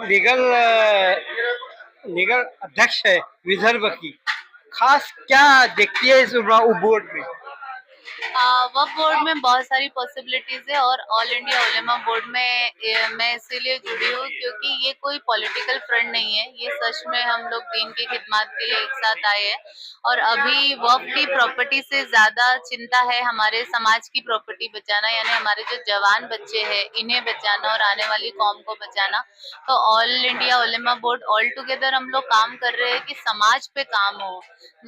Legal legal अध्यक्ष है विदर्भ की, खास क्या देखती है इस बोर्ड में? वक्फ बोर्ड में बहुत सारी पॉसिबिलिटीज है और ऑल इंडिया उलेमा बोर्ड में मैं इसीलिए जुड़ी हूँ क्योंकि ये कोई पॉलिटिकल फ्रंट नहीं है। ये सच में हम लोग दीन की खिदमत के लिए एक साथ आए हैं और अभी वक्फ की प्रॉपर्टी से ज्यादा चिंता है हमारे समाज की प्रॉपर्टी बचाना, यानी हमारे जो जवान बच्चे हैं इन्हें बचाना और आने वाली कौम को बचाना। तो ऑल इंडिया उलेमा बोर्ड ऑल टुगेदर हम लोग काम कर रहे हैं कि समाज पे काम हो,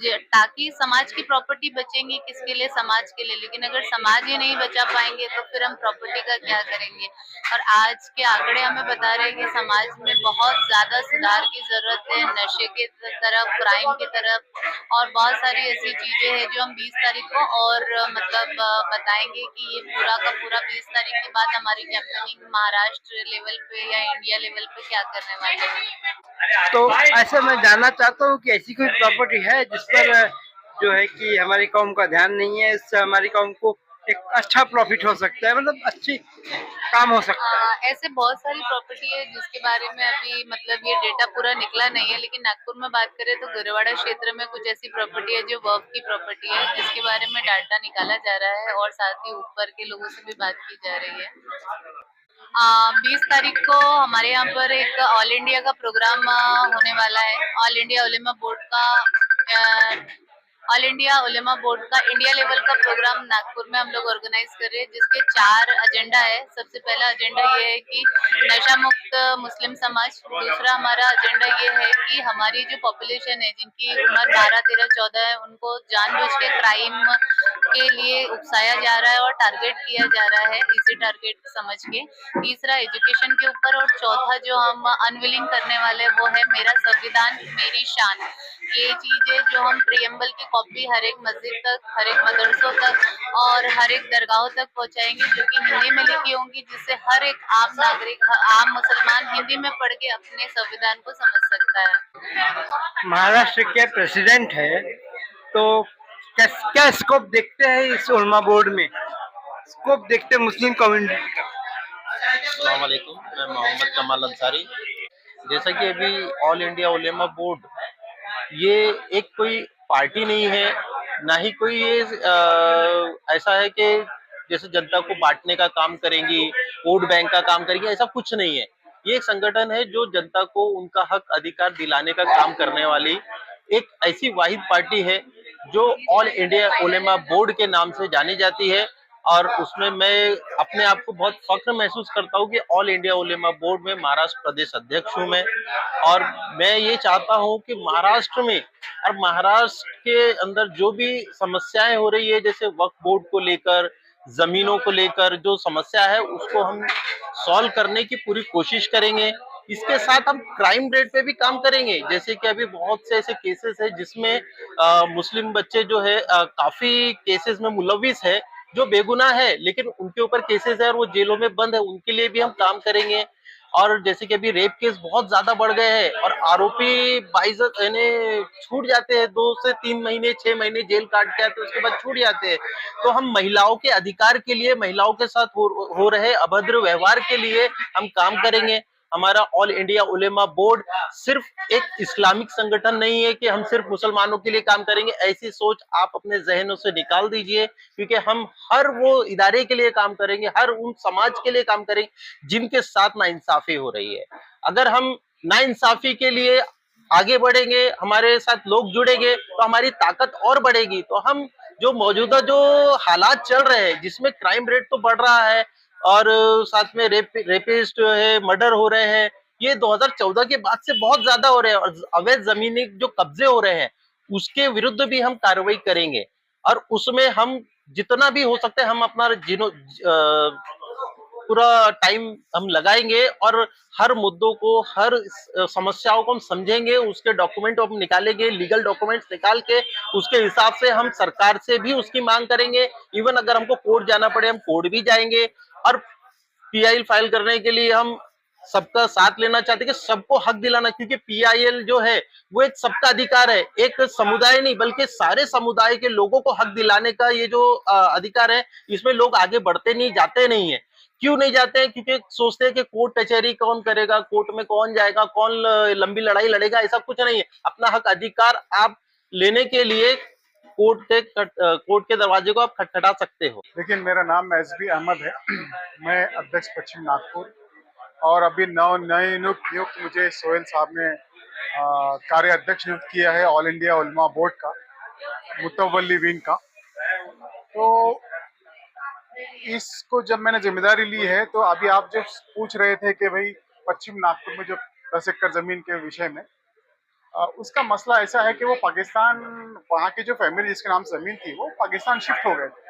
ताकि समाज की प्रॉपर्टी बचेंगी किसके लिए, समाज के लिए। लेकिन अगर समाज ही नहीं बचा पाएंगे तो फिर हम प्रॉपर्टी का क्या करेंगे। और आज के आंकड़े हमें बता रहे हैं कि समाज में बहुत ज्यादा सुधार की जरूरत है, नशे की तरफ, क्राइम की तरफ, और बहुत सारी ऐसी चीजें हैं जो हम 20 तारीख को और बताएंगे कि ये पूरा का पूरा 20 तारीख के बाद हमारी कैंपेनिंग महाराष्ट्र लेवल पे या इंडिया लेवल पे क्या करने वाले हैं। तो ऐसे मैं जानना चाहता हूँ कि ऐसी कोई प्रॉपर्टी है जिस पर जो है कि हमारी कौम का ध्यान नहीं है, इससे हमारी कौम को एक अच्छा प्रॉफिट हो सकता है, मतलब अच्छी काम हो सकता है। ऐसे बहुत सारी प्रॉपर्टी है जिसके बारे में अभी ये डेटा पूरा निकला नहीं है, लेकिन नागपुर में बात करें तो गोरेवाड़ा क्षेत्र में कुछ ऐसी प्रॉपर्टी है जो वक्फ की प्रॉपर्टी है, जिसके बारे में डाटा निकाला जा रहा है और साथ ही ऊपर के लोगों से भी बात की जा रही है। 20 तारीख को हमारे यहाँ पर एक ऑल इंडिया का प्रोग्राम होने वाला है। ऑल इंडिया उलेमा बोर्ड का ऑल इंडिया उलेमा बोर्ड का इंडिया लेवल का प्रोग्राम नागपुर में हम लोग ऑर्गेनाइज कर रहे हैं, जिसके 4 एजेंडा है। सबसे पहला एजेंडा ये है कि नशा मुक्त मुस्लिम समाज। दूसरा हमारा एजेंडा ये है कि हमारी जो पॉपुलेशन है जिनकी उम्र 12, 13, 14 है, उनको जानबूझ के क्राइम के लिए उकसाया जा रहा है और टारगेट किया जा रहा है, इसी टारगेट समझ के। तीसरा एजुकेशन के ऊपर, और चौथा जो हम अनविलिंग करने वाले वो है मेरा संविधान मेरी शान। ये चीजें जो हम प्रियम्बल की कॉपी हर एक मस्जिद तक, हर एक मदरसों तक और हर एक दरगाहों तक पहुंचाएंगे, जो कि हिंदी में लिखी होंगी, जिससे हर एक आम नागरिक, आम मुसलमान हिंदी में पढ़ के अपने संविधान को समझ सकता है। महाराष्ट्र के प्रेसिडेंट है, तो क्या स्कोप देखते हैं इस उलमा बोर्ड में? स्कोप देखते हैं मुस्लिम कम्युनिटी का? अस्सलाम वालेकुम, मैं मोहम्मद कमाल अंसारी। जैसा कि अभी ऑल इंडिया उलेमा बोर्ड ये एक कोई पार्टी नहीं है, ना ही कोई ये ऐसा है कि जैसे जनता को बांटने का काम करेंगी, वोट बैंक का काम करेंगी, ऐसा कुछ नहीं है। ये एक संगठन है जो जनता को उनका हक अधिकार दिलाने का काम करने वाली एक ऐसी वाहिद पार्टी है जो ऑल इंडिया उलेमा बोर्ड के नाम से जानी जाती है। और उसमें मैं अपने आप को बहुत फख्र महसूस करता हूँ कि ऑल इंडिया उलेमा बोर्ड में महाराष्ट्र प्रदेश अध्यक्ष हूँ मैं। और मैं ये चाहता हूँ कि महाराष्ट्र में और महाराष्ट्र के अंदर जो भी समस्याएं हो रही है, जैसे वक्फ बोर्ड को लेकर, जमीनों को लेकर जो समस्या है, उसको हम सॉल्व करने की पूरी कोशिश करेंगे। इसके साथ हम क्राइम रेट पे भी काम करेंगे। जैसे कि अभी बहुत से ऐसे केसेस है जिसमें मुस्लिम बच्चे जो है काफी केसेस में मुलविस है, जो बेगुनाह है लेकिन उनके ऊपर केसेस है और वो जेलों में बंद है, उनके लिए भी हम काम करेंगे। और जैसे कि अभी रेप केस बहुत ज्यादा बढ़ गए हैं और आरोपी बाइज्जत यानी छूट जाते हैं, 2 से 3 महीने 6 महीने जेल काट के आते हैं, उसके बाद छूट जाते हैं। तो हम महिलाओं के अधिकार के लिए, महिलाओं के साथ हो रहे अभद्र व्यवहार के लिए हम काम करेंगे। हमारा ऑल इंडिया उलेमा बोर्ड सिर्फ एक इस्लामिक संगठन नहीं है कि हम सिर्फ मुसलमानों के लिए काम करेंगे, ऐसी सोच आप अपने जहनों से निकाल दीजिए, क्योंकि हम हर वो इदारे के लिए काम करेंगे, हर उन समाज के लिए काम करेंगे जिनके साथ नाइंसाफी हो रही है। अगर हम नाइंसाफी के लिए आगे बढ़ेंगे, हमारे साथ लोग जुड़ेंगे, तो हमारी ताकत और बढ़ेगी। तो हम जो मौजूदा जो हालात चल रहे हैं जिसमें क्राइम रेट तो बढ़ रहा है और साथ में रेपिस्ट जो है, मर्डर हो रहे हैं, ये 2014 के बाद से बहुत ज्यादा हो रहे हैं। और अवैध जमीनी जो कब्जे हो रहे हैं उसके विरुद्ध भी हम कार्रवाई करेंगे। और उसमें हम जितना भी हो सकता है हम अपना पूरा टाइम हम लगाएंगे और हर मुद्दों को, हर समस्याओं को हम समझेंगे, उसके डॉक्यूमेंट हम निकालेंगे, लीगल डॉक्यूमेंट्स निकाल के उसके हिसाब से हम सरकार से भी उसकी मांग करेंगे। इवन अगर हमको कोर्ट जाना पड़े हम कोर्ट भी जाएंगे। और पीआईएल फाइल करने के लिए हम सबका साथ लेना चाहते हैं कि सबको हक दिलाना, क्योंकि पीआईएल जो है वो एक सबका अधिकार है, एक समुदाय नहीं बल्कि सारे समुदाय के लोगों को हक दिलाने का ये जो अधिकार है, इसमें लोग आगे बढ़ते नहीं, जाते नहीं है। क्यों नहीं जाते हैं? क्योंकि सोचते हैं कि कोर्ट कचहरी कौन करेगा, कोर्ट में कौन जाएगा, कौन लंबी लड़ाई लड़ेगा। ऐसा कुछ नहीं है। अपना हक अधिकार आप लेने के लिए कोर्ट के दरवाजे को आप खटखटा सकते हो। देखिए, मेरा नाम एसबी अहमद है। मैं अध्यक्ष पश्चिम नागपुर, और अभी नए नियुक्त मुझे सोहेल साहब ने कार्य अध्यक्ष नियुक्त किया है ऑल इंडिया उलमा बोर्ड का, मुतवल्ली विंग का। तो इसको जब मैंने जिम्मेदारी ली है, तो अभी आप जो पूछ रहे थे कि भाई पश्चिम नागपुर में जो 10 एकड़ जमीन के विषय में, उसका मसला ऐसा है कि वो पाकिस्तान, वहाँ की जो फैमिली जिसके नाम से जमीन थी वो पाकिस्तान शिफ्ट हो गए थे।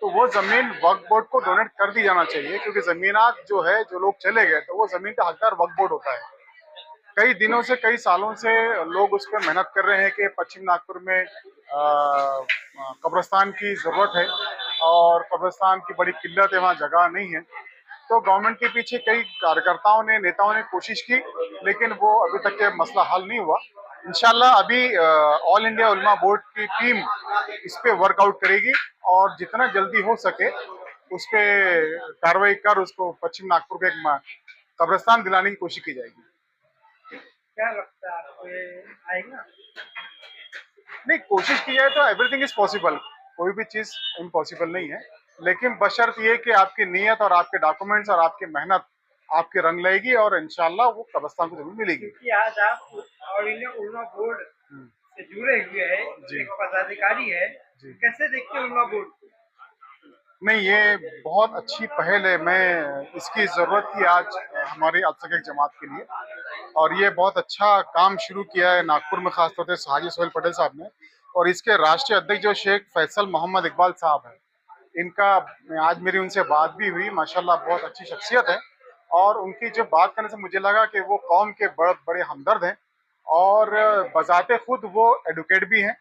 तो वो जमीन वक्फ बोर्ड को डोनेट कर दी जाना चाहिए, क्योंकि जमीनात जो है, जो लोग चले गए तो वो जमीन का हकदार वक्फ बोर्ड होता है। कई दिनों से, कई सालों से लोग उस पर मेहनत कर रहे हैं कि पश्चिम नागपुर में कब्रिस्तान की जरूरत है, और कब्रिस्तान की बड़ी किल्लत है, वहाँ जगह नहीं है। तो गवर्नमेंट के पीछे कई कार्यकर्ताओं ने, नेताओं ने कोशिश की, लेकिन वो अभी तक के मसला हल नहीं हुआ। इंशाल्लाह अभी ऑल इंडिया उलमा बोर्ड की टीम इस पे वर्कआउट करेगी, और जितना जल्दी हो सके उस पे कार्रवाई कर उसको पश्चिम नागपुर को एक कब्रिस्तान दिलाने की कोशिश की जाएगी। क्या लगता है आपको, ये आएगा? नहीं, कोशिश की जाए तो एवरीथिंग इज पॉसिबल, कोई भी चीज इम्पॉसिबल नहीं है, लेकिन बशर्त ये कि आपकी नीयत और आपके डॉक्यूमेंट्स और आपकी मेहनत आपके रंग लाएगी, और इंशाल्लाह वो कब्रिस्तान को जमीन मिलेगी। क्योंकि आज आप ऑल इंडिया उलमा बोर्ड से जुड़े हुए हैं, जी। एक पदाधिकारी है, जी। कैसे देखते हैं उलमा बोर्ड को? नहीं, ये बहुत अच्छी पहल है। मैं इसकी ज़रूरत थी आज हमारी अल्पसंख्यक जमात के लिए, और ये बहुत अच्छा काम शुरू किया है नागपुर में, खासतौर से हाजी सोहेल पटेल साहब ने। और इसके राष्ट्रीय अध्यक्ष जो शेख फैसल मोहम्मद इकबाल साहब हैं, इनका आज मेरी उनसे बात भी हुई। माशाल्लाह बहुत अच्छी शख्सियत है, और उनकी जो बात करने से मुझे लगा कि वो कौम के बड़े हमदर्द हैं, और बजाते खुद वो एडवोकेट भी हैं।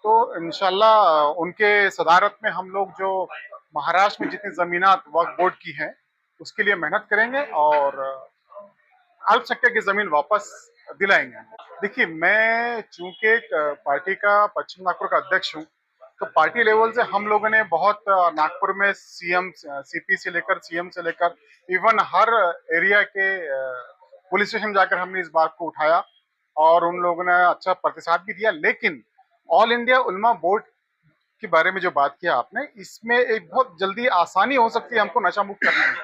तो इंशाल्लाह उनके सदारत में हम लोग जो महाराष्ट्र में जितनी जमीनात वक्फ बोर्ड की हैं उसके लिए मेहनत करेंगे, और अल्पसंख्यक की जमीन वापस दिलाएंगे। देखिए, मैं चूंकि पार्टी का पश्चिम नागपुर का अध्यक्ष हूँ, तो पार्टी लेवल से हम लोगों ने बहुत नागपुर में सीएम, सीपी से लेकर सीएम से लेकर इवन हर एरिया के पुलिस स्टेशन जाकर हमने इस बात को उठाया, और उन लोगों ने अच्छा प्रतिसाद भी दिया। लेकिन ऑल इंडिया उलमा बोर्ड के बारे में जो बात किया आपने, इसमें एक बहुत जल्दी आसानी हो सकती है हमको नशा मुक्त करने में,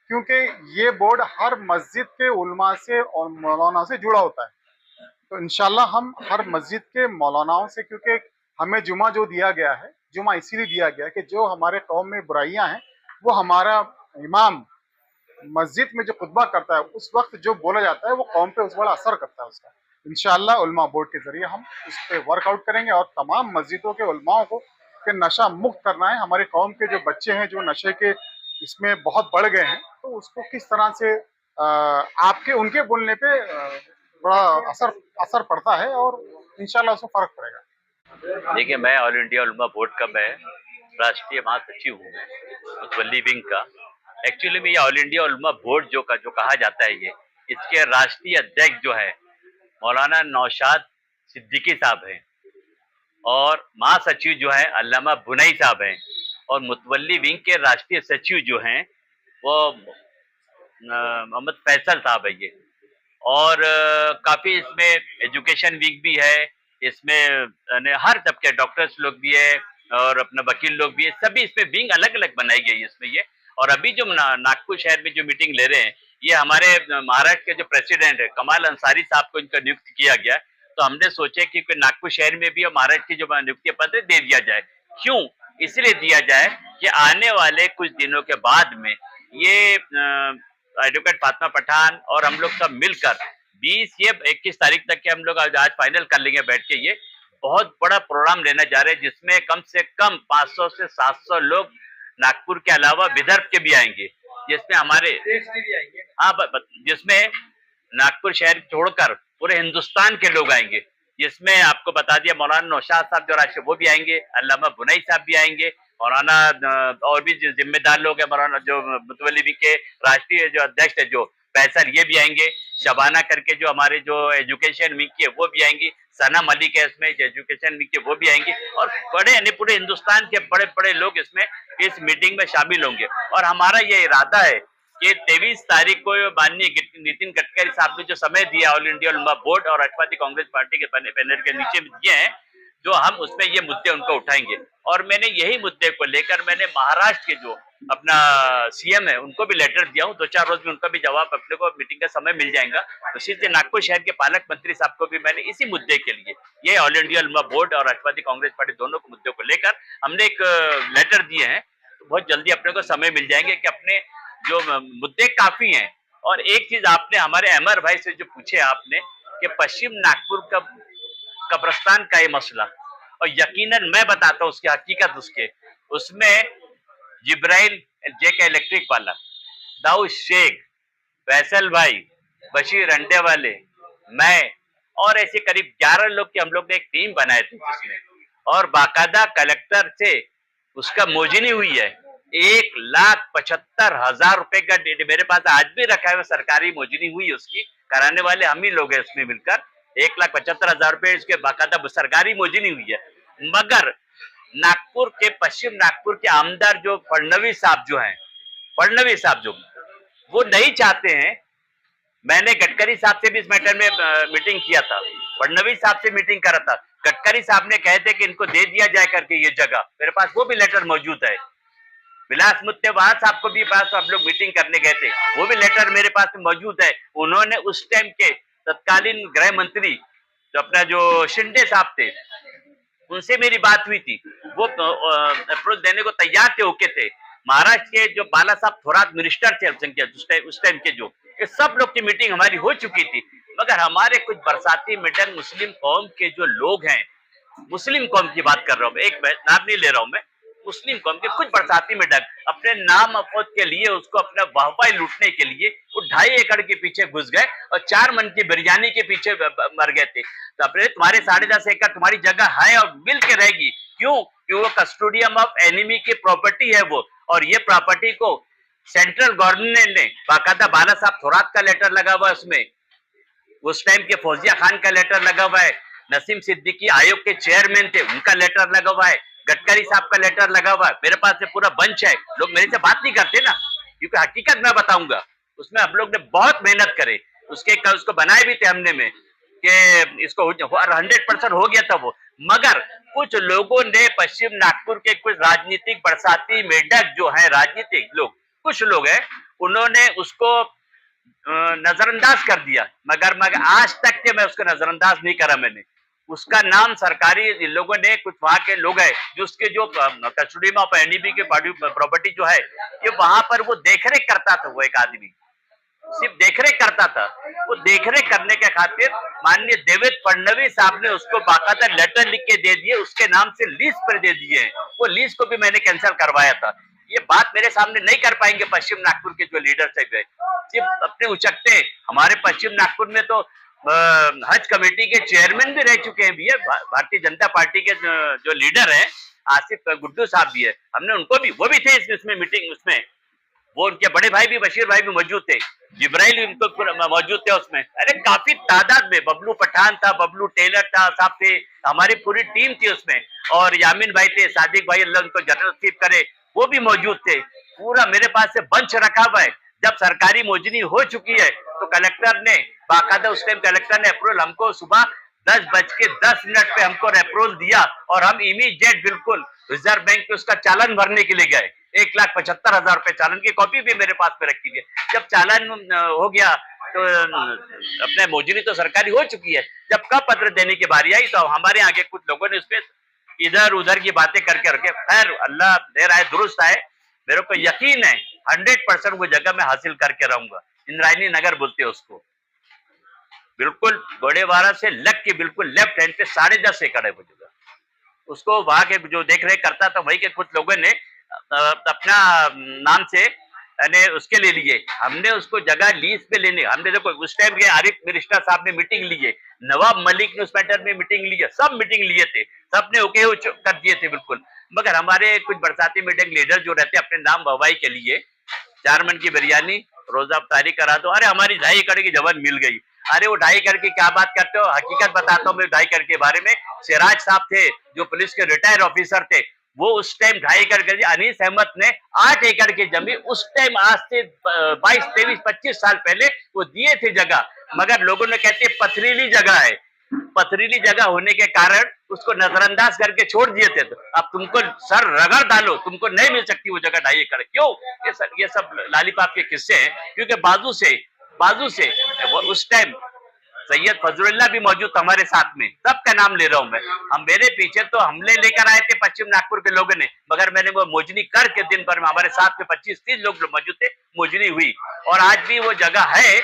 क्योंकि ये बोर्ड हर मस्जिद के उलमा से और मौलाना से जुड़ा होता है। तो इंशाल्लाह हम हर मस्जिद के मौलानाओं से, क्योंकि हमें जुमा जो दिया गया है, जुमा इसीलिए दिया गया है कि जो हमारे कौम में बुराइयां हैं, वो हमारा इमाम मस्जिद में जो खुतबा करता है उस वक्त जो बोला जाता है वो कौम पे उस बड़ा असर करता है उसका। इंशाल्लाह उलमा बोर्ड के जरिए हम इस पे वर्कआउट करेंगे, और तमाम मस्जिदों के उलमाओं को कि नशा मुक्त करना है। हमारे कौम के जो बच्चे हैं जो नशे के इसमें बहुत बढ़ गए हैं, तो उसको किस तरह से आपके उनके बोलने पे बड़ा असर पड़ता है, और इंशाल्लाह उसको फर्क पड़ेगा। देखिए, मैं ऑल इंडिया उलमा बोर्ड का मैं राष्ट्रीय महासचिव हूँ, मुतवल्ली विंग का। एक्चुअली में ये ऑल इंडिया उलमा बोर्ड जो कहा जाता है, ये इसके राष्ट्रीय अध्यक्ष जो है मौलाना नौशाद सिद्दीकी साहब हैं, और महासचिव जो है अल्लामा बुनई साहब हैं, और मुतवल्ली विंग के राष्ट्रीय सचिव जो हैं वो मोहम्मद फैसल साहब है ये। और काफी इसमें एजुकेशन विंग भी है, इसमें हर तबके डॉक्टर्स लोग भी है और अपना वकील लोग भी है, सभी इसमें विंग अलग अलग बनाई गई है इसमें ये। और अभी जो नागपुर शहर में जो मीटिंग ले रहे हैं, ये हमारे महाराष्ट्र के जो प्रेसिडेंट है कमाल अंसारी साहब को इनका नियुक्त किया गया। तो हमने सोचे कि नागपुर शहर में भी और महाराष्ट्र की जो नियुक्ति पत्र दे दिया जाए। क्यों इसलिए दिया जाए कि आने वाले कुछ दिनों के बाद में ये एडवोकेट फातिमा पठान और हम लोग सब मिलकर 20 या 21 तारीख तक के हम लोग आज फाइनल कर लेंगे बैठ के। ये बहुत बड़ा प्रोग्राम लेने जा रहे हैं, जिसमें कम से कम 500 से 700 लोग नागपुर के अलावा विदर्भ के भी आएंगे, जिसमें हमारे देश के भी आएंगे। हाँ, जिसमें नागपुर शहर छोड़कर पूरे हिंदुस्तान के लोग आएंगे, जिसमें आपको बता दिया मौलाना नौशाद साहब जो राष्ट्रीय वो भी आएंगे, अल्लामा बुनई साहब भी आएंगे, मौलाना और भी जिम्मेदार लोग हैं, मौलाना जो मुतवल्ली के राष्ट्रीय जो अध्यक्ष है जो फैसल ये भी आएंगे, शबाना करके जो हमारे जो एजुकेशन विंग की है वो भी आएंगी, सना मलिक है इसमें एजुकेशन विंग के वो भी आएंगी, और बड़े यानी पूरे हिंदुस्तान के बड़े बड़े लोग इसमें इस मीटिंग में शामिल होंगे। और हमारा ये इरादा है कि 23 तारीख को माननीय नितिन गडकरी साहब ने जो समय दिया ऑल इंडिया उलमा बोर्ड और राष्ट्रवादी कांग्रेस पार्टी के बैनर के नीचे दिए हैं, जो हम उसमें ये मुद्दे उनको उठाएंगे। और मैंने यही मुद्दे को लेकर मैंने महाराष्ट्र के जो अपना सीएम है उनको भी लेटर दिया हूँ, 2-4 रोज में उनका भी जवाब अपने को मीटिंग का समय मिल जाएगा। उसी से नागपुर शहर के पालक मंत्री साहब को भी मैंने इसी मुद्दे के लिए, ये ऑल इंडिया उलमा बोर्ड और राष्ट्रवादी कांग्रेस पार्टी दोनों को मुद्दे को लेकर हमने एक लेटर दिए हैं। तो बहुत जल्दी अपने को समय मिल जाएंगे कि अपने जो मुद्दे काफी हैं। और एक चीज आपने हमारे अमर भाई से जो पूछे आपने कि पश्चिम नागपुर का कब्रिस्तान का ये मसला, और यकीनन मैं बताता हूँ उसकी हकीकत, उसमें जिब्राइल जेके इलेक्ट्रिक वाला, दाऊद शेख, फैसल भाई, बशीर अंडे वाले, मैं और ऐसे करीब 11 लोग की हम लोग ने एक टीम बनाए थे जिसमें, और बाकायदा कलेक्टर से उसका मोजनी हुई है। 1,75,000 रुपए का मेरे पास आज भी रखा है, सरकारी मोजनी हुई उसकी, कराने वाले हम ही लोग हैं उसमें मिलकर। 1,75,000 रुपए इसके बाकायदा सरकारी मोजनी हुई है। मगर नागपुर के पश्चिम नागपुर के आमदार जो फडणवीस साहब जो हैं, फडणवीस साहब जो वो नहीं चाहते हैं। मैंने गडकरी साहब से भी इस मैटर में मीटिंग किया था, फडणवीस साहब से मीटिंग करा था। गडकरी साहब ने कहे थे कि इनको दे दिया जाए करके ये जगह, मेरे पास वो भी लेटर मौजूद है। विलास मुत्तेवार साहब को भी पास हम लोग मीटिंग करने गए थे, वो भी लेटर मेरे पास मौजूद है। उन्होंने उस टाइम के तत्कालीन गृह मंत्री जो अपना जो शिंदे साहब थे, उनसे मेरी बात हुई थी, वो अप्रोच देने को तैयार थे, ओके थे। महाराष्ट्र के जो बाला साहब थोरात मिनिस्टर थे अल्पसंख्यक उस टाइम के, जो ये सब लोग की मीटिंग हमारी हो चुकी थी। मगर हमारे कुछ बरसाती मिडल मुस्लिम कौम के जो लोग हैं, मुस्लिम कौम की बात कर रहा हूँ, एक नाम नहीं ले रहा हूँ मैं, मुस्लिम कौम के कुछ बरसाती मिडल अपने नाम अफोद के लिए, उसको अपना वाहवाही लूटने के लिए वो 2.5 एकड़ के पीछे घुस गए और 4 मन की बिरयानी के पीछे मर गए थे। तो अपने तुम्हारे 10.5 एकड़ तुम्हारी जगह है और मिल के रहेगी, क्यों? क्यों? वो कस्टोडियम ऑफ एनिमी की प्रॉपर्टी है वो, और ये प्रॉपर्टी को सेंट्रल गवर्नमेंट ने बाकायदा बाला साहब थोरात का लेटर लगा हुआ है उसमें, उस टाइम के फौजिया खान का लेटर लगा हुआ है, नसीम सिद्दीकी आयोग के चेयरमैन थे उनका लेटर लगा हुआ है, गडकरी साहब का लेटर लगा हुआ है। मेरे पास से पूरा बंच है। लोग मेरे से बात नहीं करते ना, क्योंकि हकीकत मैं बताऊंगा, उसमें हम लोग ने बहुत मेहनत करे, उसको बनाए भी थे हमने में कि इसको 100% हो गया था वो। मगर कुछ लोगों ने पश्चिम नागपुर के कुछ राजनीतिक बरसाती मेढक जो है राजनीतिक लोग, कुछ लोग हैं, उन्होंने उसको नजरअंदाज कर दिया। मगर आज तक के मैं उसको नजरअंदाज नहीं करा मैंने। उसका नाम सरकारी लोगों ने, कुछ वहां के लोग हैं जो उसके जो कस्टोडियम ऑफ एनईबी के प्रॉपर्टी जो है, ये वहां पर वो देखरेख करता था। वो एक आदमी सिर्फ देखरेख करता था। वो देखरेख करने के खातिर माननीय देवेंद्र फडणवीस साहब ने उसको बाकायदा लेटर लिख के दे दिए, उसके नाम से लीज पर दे दिए हैं। वो लीज को भी मैंने कैंसिल करवाया था। ये बात मेरे सामने नहीं कर पाएंगे पश्चिम नागपुर के जो लीडर्स है, सिर्फ अपने उचकते। हमारे पश्चिम नागपुर में तो हज कमेटी के चेयरमैन भी रह चुके हैं भैया, भारतीय जनता पार्टी के जो लीडर है आसिफ गुड्डू साहब भी है, हमने उनको भी, वो भी थे इसमें मीटिंग, उसमें वो उनके बड़े भाई भी बशीर भाई भी मौजूद थे, जिब्राइल भी उनको मौजूद थे उसमें। अरे काफी तादाद में, बबलू पठान था, बबलू टेलर था, साहब थे, हमारी पूरी टीम थी उसमें, और यामिन भाई थे, सादिक भाई अल्लाह उनको जनरल चीफ करे, वो भी मौजूद थे। पूरा मेरे पास से बंच रखा हुआ है। जब सरकारी मोजनी हो चुकी है तो कलेक्टर ने बाकायदा, उस टाइम कलेक्टर ने अप्रूवल हमको सुबह 10:10 पे हमको अप्रूवल दिया, और हम इमीडिएट बिल्कुल रिजर्व बैंक पे उसका चालान भरने के लिए गए। 1,75,000 रुपए चालान की कॉपी भी मेरे पास में रखी है। जब चालान हो गया तो अपने मोजनी तो सरकारी हो चुकी है, जब कब पत्र देने की बारी आई तो हमारे आगे कुछ लोगों ने उसपे इधर उधर की बातें करके रखे। खैर अल्लाह दे रहा है, दुरुस्त है, मेरे को यकीन है 100% वो जगह मैं हासिल करके रहूंगा। इंद्रायणी नगर बोलते हैं उसको, बिल्कुल बड़ेवाड़ा से लग के बिल्कुल लेफ्ट हैंड पे 10.5 एकड़ है वो जगह। उसको वहां के जो देख रेख करता था वही के कुछ लोगों ने अपना नाम से उसके ले लिए। हमने उसको जगह लीज पे लेने, हमने देखो उस टाइम के आरिफ मिनिस्टर साहब ने मीटिंग ली है, नवाब मलिक ने उस मैटर में मीटिंग ली है, सब मीटिंग लिए थे, सबने ओके कर दिए थे बिल्कुल। मगर हमारे कुछ बरसाती मीटिंग लीडर जो रहते अपने नाम वाहवाही के लिए, 4 मन की बिरयानी रोजा अफ्तारी करा दो। अरे हमारी 2.5 एकड़ की जमीन मिल गई। अरे वो 2.5 एकड़ की क्या बात करते हो, हकीकत बताता हूँ मैं 2.5 एकड़ के बारे में। सिराज साहब थे जो पुलिस के रिटायर ऑफिसर थे, वो उस टाइम 2.5 एकड़ के, अनीस अहमद ने 8 एकड़ की जमीन उस टाइम, आज से 22, 23, 25 साल पहले वो दिए थे जगह, मगर लोगों ने कहते पथरीली जगह है, पथरीली जगह होने के कारण उसको नजरअंदाज करके छोड़ दिए थे। तो अब तुमको सर रगड़ डालो, तुमको नहीं मिल सकती वो जगह 2.5 एकड़। क्यों? ये सब लालीपाप के किस्से हैं, क्योंकि बाजू से वो उस टाइम सैयद फजलुल्लाह भी मौजूद था हमारे साथ में, सबका नाम ले रहा हूं मैं। हम मेरे पीछे तो हमले लेकर आए थे पश्चिम नागपुर के लोगों ने, मगर मैंने वो मोजनी करके दिन भर में हमारे साथ में 25-30 लोग मौजूद थे, मोजनी हुई। और आज भी वो जगह है,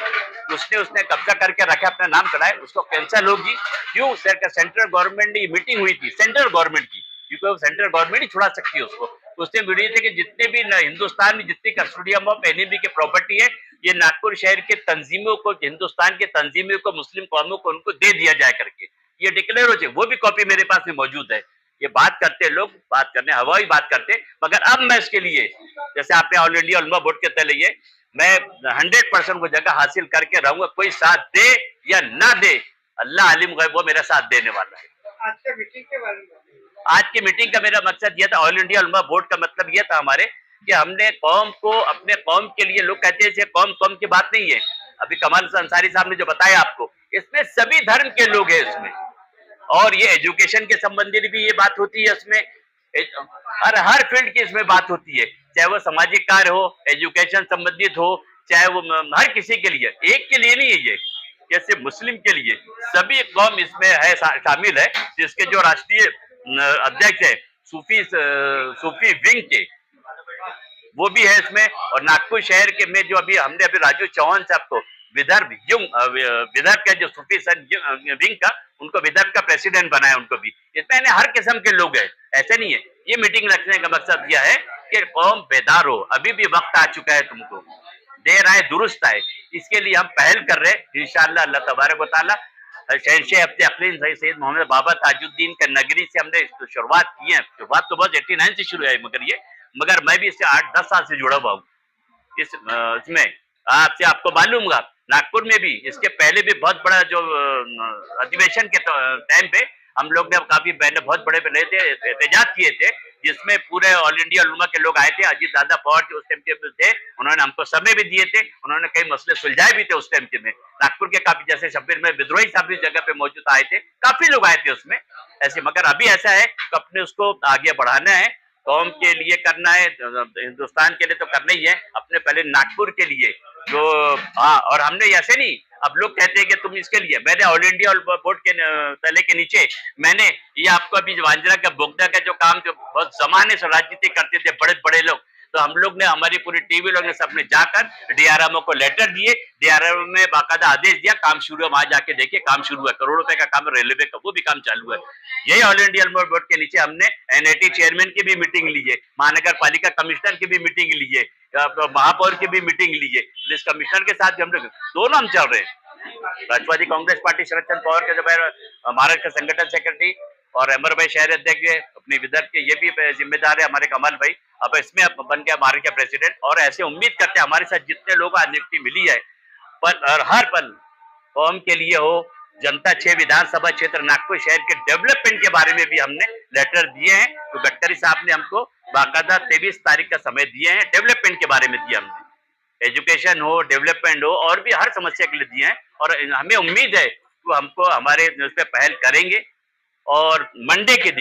उसने कब्जा करके रखा, अपना नाम चढ़ाए, उसको कैंसिल होगी। क्यों? सेंट्रल गवर्नमेंट की मीटिंग हुई थी, सेंट्रल गवर्नमेंट की, क्योंकि वो सेंट्रल गवर्नमेंट ही छुड़ा सकती है उसको। उसने वीडियो थे कि जितने भी हिंदुस्तान में जितनी कस्टोडियम ऑफ एनएबी की प्रॉपर्टी है, ये नागपुर शहर के तंजीमों को, हिंदुस्तान के तंजीमों को, मुस्लिम कौमों को उनको दे दिया जाए करके ये डिक्लेयर हो जाए। वो भी कॉपी मेरे पास में मौजूद है। ये बात करते लोग, बात करने हवाई बात करते, मगर अब मैं इसके लिए, जैसे आपने ऑल इंडिया उलमा बोर्ड के तले, मैं 100% वो जगह हासिल करके रहूंगा। कोई साथ दे या ना दे, अल्लाह अलीम गैब, वो मेरा साथ देने वाला है। आज के मीटिंग के बारे में, आज की मीटिंग का मेरा मकसद यह था, ऑल इंडिया उलमा बोर्ड का मतलब यह था हमारे, कि हमने कौम को, अपने कौम के लिए, लोग कहते हैं कौम की बात नहीं है, अभी कमाल अंसारी साहब ने जो बताया आपको, इसमें सभी धर्म के लोग हैं इसमें, और ये एजुकेशन के संबंधित भी ये बात होती है इसमें, हर फील्ड की इसमें बात होती है, चाहे वो सामाजिक कार्य हो, एजुकेशन संबंधित हो, चाहे वो हर किसी के लिए, एक के लिए नहीं है ये, जैसे मुस्लिम के लिए सभी कौम इसमें है, शामिल है। जिसके जो राष्ट्रीय अध्यक्ष है सूफी विंग के, वो भी है इसमें। और नागपुर शहर के में जो हमने राजू चौहान साहब को विदर्भ का जो सूफी विंग का, उनको विदर्भ का प्रेसिडेंट बनाया, उनको भी इसमें हर किस्म के लोग हैं, ऐसे नहीं है। ये मीटिंग रखने का मकसद यह है कि कौम बेदार हो, अभी भी वक्त आ चुका है, तुमको देर आए दुरुस्त आए, इसके लिए हम पहल कर रहे हैं इंशाअल्लाह। अल्लाह तबारक व तआला शहंशाह हफ्ते अकलीम सैयद मोहम्मद बाबा ताजुद्दीन का नगरी से हमने शुरुआत की है। शुरुआत तो बहुत 89 से शुरू है, मगर मैं भी इससे 8-10 साल से जुड़ा हुआ हूँ इसमें। आपको मालूम होगा नागपुर में भी इसके पहले भी बहुत बड़ा जो अधिवेशन के टाइम पे हम लोग ने काफी बहुत बड़े एहतजाज किए थे, जिसमें पूरे ऑल इंडिया उलमा के लोग आए थे। अजीत दादा पवार जो उस टाइम के थे, उन्होंने हमको समय भी दिए थे, उन्होंने कई मसले सुलझाए भी थे उस टाइम के में। नागपुर के काफी, जैसे शब्बीर में विद्रोही साहब भी जगह पे मौजूद आए थे, काफी लोग आए थे उसमें ऐसे। मगर अभी ऐसा है कि अपने उसको आगे बढ़ाना है, कौम के लिए करना है, हिंदुस्तान के लिए तो करना ही है, अपने पहले नागपुर के लिए जो, हाँ। और हमने ऐसे नहीं, अब लोग कहते हैं कि तुम इसके लिए, मैंने ऑल इंडिया बोर्ड के तले के नीचे मैंने ये आपको अभी वांजरा का बोगदा का जो काम, जो बहुत जमाने से राजनीति करते थे बड़े बड़े लोग, तो हम लोग ने, हमारी पूरी टीवी लोग ने, सबने जाकर डीआरएमओ को लेटर दिए, डीआरएमओ में बाकायदा आदेश दिया, काम शुरू है, वहां जाके देखिए काम शुरू है, करोड़ों रुपए का काम है रेलवे का, वो भी काम चालू है। यही ऑल इंडिया बोर्ड के नीचे हमने एनआईटी चेयरमैन की भी मीटिंग ली है, महानगर पालिका कमिश्नर की भी मीटिंग ली है, महापौर की भी मीटिंग ली है, पुलिस कमिश्नर के साथ भी हम लोग दोनों हम चल रहे हैं। राष्ट्रवादी कांग्रेस पार्टी शरद चंद्र पवार के जो महाराष्ट्र संगठन सेक्रेटरी और अमर भाई शहर अध्यक्ष अपने विदर्भ के, ये भी जिम्मेदार है हमारे कमाल भाई, अब इसमें बन गया महाराष्ट्र के प्रेसिडेंट। और ऐसे उम्मीद करते हैं हमारे साथ जितने लोग आज नियुक्ति मिली है, पर हर पल कौम के लिए हो। जनता 6 विधानसभा क्षेत्र नागपुर शहर के डेवलपमेंट के बारे में भी हमने लेटर दिए हैं, तो गडकरी साहब ने हमको बाकायदा 23 तारीख का समय दिए हैं, डेवलपमेंट के बारे में दिया हमने, एजुकेशन हो, डेवलपमेंट हो, और भी हर समस्या के लिए दिए हैं। और हमें उम्मीद है वो हमको हमारे उस पर पहल करेंगे। और मंडे के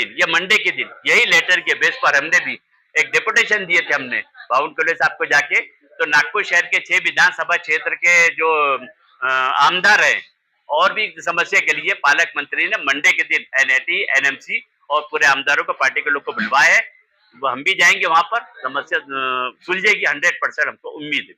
दिन यही लेटर के बेस पर हमने भी एक डेपुटेशन दिए थे हमने बाउन कोले साहब को जाके, तो नागपुर शहर के 6 विधानसभा क्षेत्र के जो आमदार है और भी समस्या के लिए पालक मंत्री ने मंडे के दिन एनआईटी, एनएमसी और पूरे आमदारों को, पार्टी के लोग को बुलवाया है। वो हम भी जाएंगे वहां पर, समस्या सुलझेगी 100%, हमको उम्मीद है।